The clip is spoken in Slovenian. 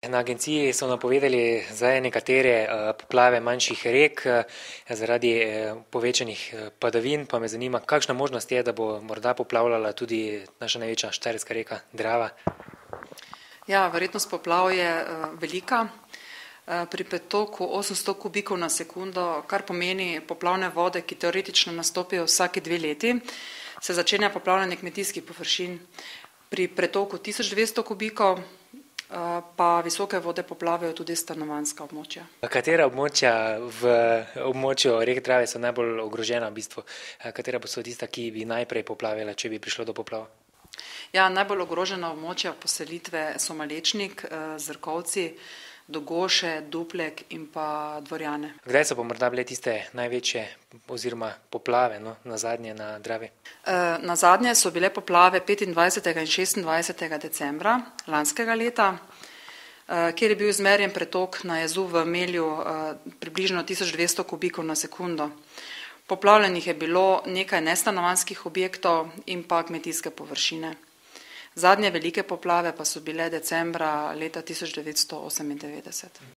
Na agenciji so napovedali zdaj nekatere poplave manjših rek zaradi povečanih padavin, pa me zanima, kakšna možnost je, da bo morda poplavljala tudi naša največja štajerska reka Drava? Ja, verjetnost poplav je velika. Pri pretoku 800 kubikov na sekundo, kar pomeni poplavne vode, ki teoretično nastopijo vsake 2 leti, se začenja poplavljanje kmetijskih površin. Pri pretoku 1200 kubikov pa visoke vode poplavijo tudi stanovanjska območja. Katera območja v območju reke Drave so najbolj ogrožena v bistvu? Katera so tista, ki bi najprej poplavila, če bi prišlo do poplav? Ja, najbolj ogrožena območja poselitve so Malečnik, Zrkovci, Dogoše, Duplek in pa Dvorjane. Kdaj so pa morda bile tiste največje oziroma poplave nazadnje na Dravi? Nazadnje so bile poplave 25. in 26. decembra lanskega leta, kjer je bil izmerjen pretok na jezu v Melju približno 1200 kubikov na sekundo. Poplavljenih je bilo nekaj nestanovanjskih objektov in pa kmetijske površine. Zadnje velike poplave pa so bile decembra leta 1998.